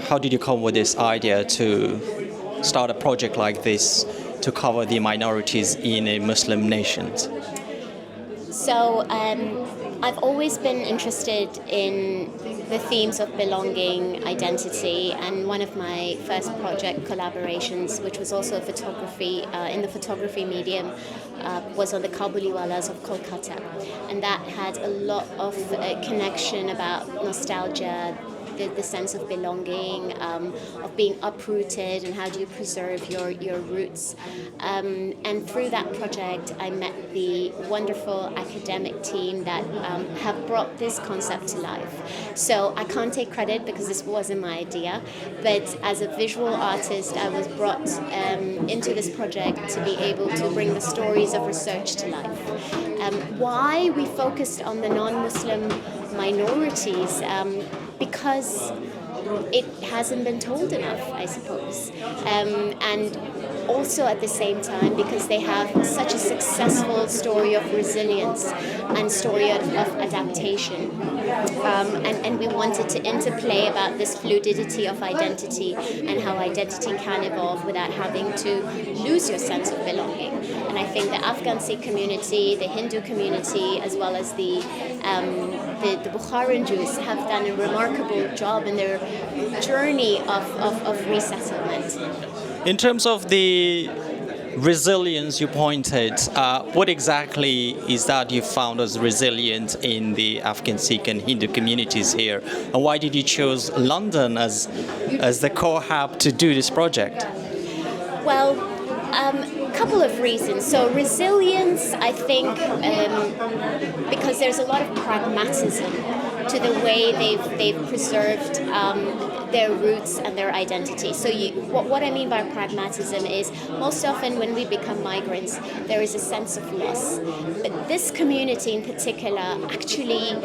how did you come with this idea to start a project like this to cover the minorities in a Muslim nations? So I've always been interested in the themes of belonging, identity, and one of my first project collaborations, which was also photography, in the photography medium, was on the Kabuliwalas of Kolkata. And that had a lot of connection about nostalgia, the sense of belonging, of being uprooted, and how do you preserve your roots. And through that project, I met the wonderful academic team that have brought this concept to life. So I can't take credit because this wasn't my idea, but as a visual artist, I was brought into this project to be able to bring the stories of research to life. Why we focused on the non-Muslim minorities? Because it hasn't been told enough, I suppose. And also at the same time because they have such a successful story of resilience and story of adaptation. And we wanted to interplay about this fluidity of identity and how identity can evolve without having to lose your sense of belonging. And I think the Afghan Sikh community, the Hindu community, as well as the Bukharan Jews have done a remarkable job in their journey of resettlement. In terms of the resilience you pointed, what exactly is that you found as resilient in the Afghan Sikh and Hindu communities here? And why did you choose London as the core hub to do this project? Well, a couple of reasons. So resilience, I think, because there's a lot of pragmatism to the way they've preserved their roots and their identity. So what I mean by pragmatism is most often when we become migrants, there is a sense of loss. But this community in particular actually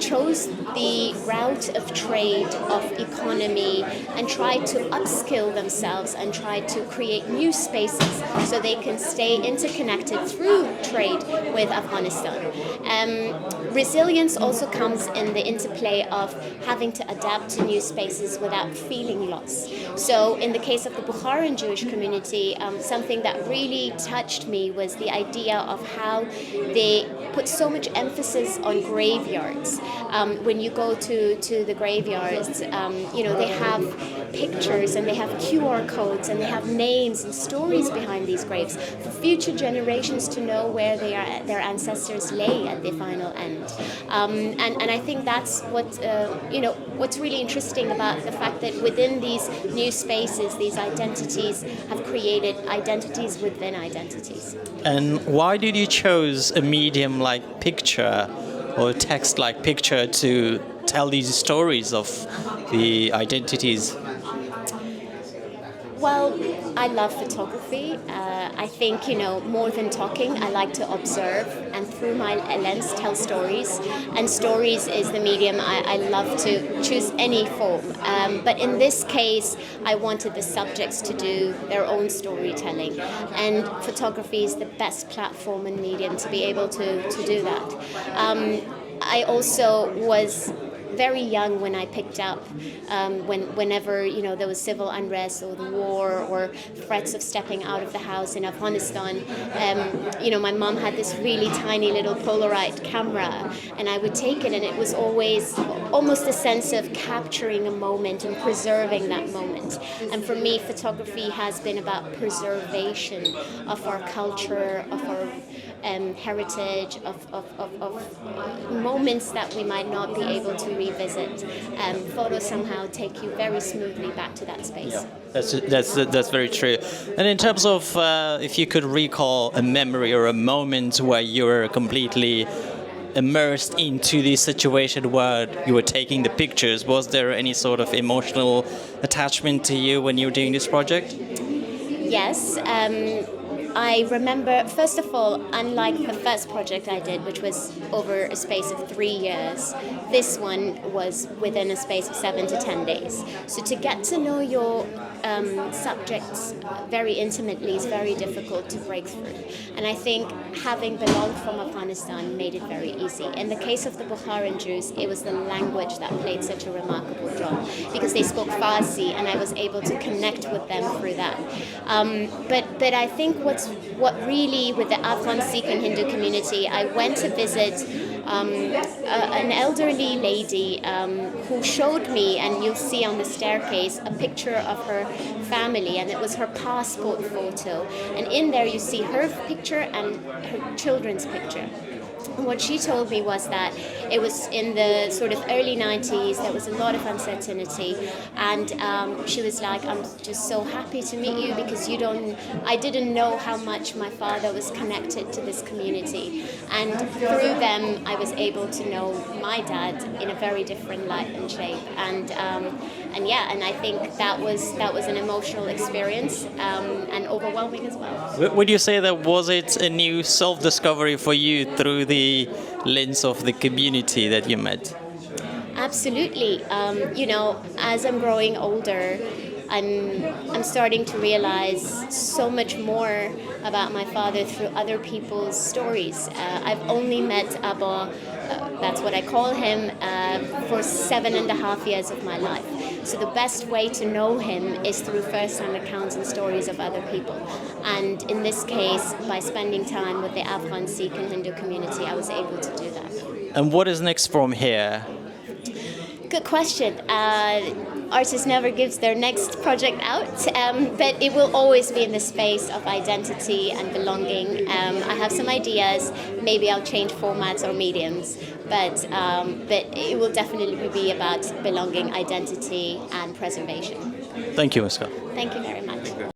chose the route of trade, of economy, and tried to upskill themselves and tried to create new spaces so they can stay interconnected through trade with Afghanistan. Resilience also comes in the interplay of having to adapt to new spaces without feeling lost. So in the case of the Bukharan Jewish community, something that really touched me was the idea of how they put so much emphasis on graveyards. When you go to the graveyards, they have pictures and they have QR codes and they have names and stories behind these graves for future generations to know where their ancestors lay at the final end. And I think that's what's really interesting about the fact that within these new spaces, these identities have created identities within identities. And why did you choose a medium like picture or text like picture to tell these stories of the identities? Well, I love photography. I think, more than talking, I like to observe and through my lens tell stories. And stories is the medium I love to choose any form. But in this case, I wanted the subjects to do their own storytelling. And photography is the best platform and medium to be able to do that. I also was very young when I picked up, whenever there was civil unrest or the war or threats of stepping out of the house in Afghanistan. My mom had this really tiny little Polaroid camera, and I would take it, and it was always almost a sense of capturing a moment and preserving that moment. And for me, photography has been about preservation of our culture, of our heritage, of moments that we might not be able to revisit. Photos somehow take you very smoothly back to that space. Yeah, that's very true. And in terms of if you could recall a memory or a moment where you were completely immersed into the situation where you were taking the pictures, was there any sort of emotional attachment to you when you were doing this project? Yes. I remember, first of all, unlike the first project I did, which was over a space of 3 years, this one was within a space of 7 to 10 days. So to get to know your subjects very intimately is very difficult to break through. And I think having belonged from Afghanistan made it very easy. In the case of the Bukharan Jews, it was the language that played such a remarkable role because they spoke Farsi and I was able to connect with them through that. But I think what really, with the Afghan Sikh and Hindu community, I went to visit an elderly lady who showed me, and you'll see on the staircase, a picture of her family, and it was her passport photo. And in there you see her picture and her children's picture. What she told me was that it was in the sort of early 90s, there was a lot of uncertainty, and she was like, I'm just so happy to meet you because I didn't know how much my father was connected to this community, and through them I was able to know my dad in a very different light and shape, and I think that was an emotional experience and overwhelming as well. Would you say that was it a new self-discovery for you through the lens of the community that you met? Absolutely. As I'm growing older, I'm starting to realize so much more about my father through other people's stories. I've only met Abba, that's what I call him, for 7.5 years of my life. So the best way to know him is through first-hand accounts and stories of other people. And in this case, by spending time with the Afghan Sikh and Hindu community, I was able to do that. And what is next from here? Good question. Artist never gives their next project out, but it will always be in the space of identity and belonging. I have some ideas. Maybe I'll change formats or mediums, but it will definitely be about belonging, identity, and preservation. Thank you, Muska. Thank you very much.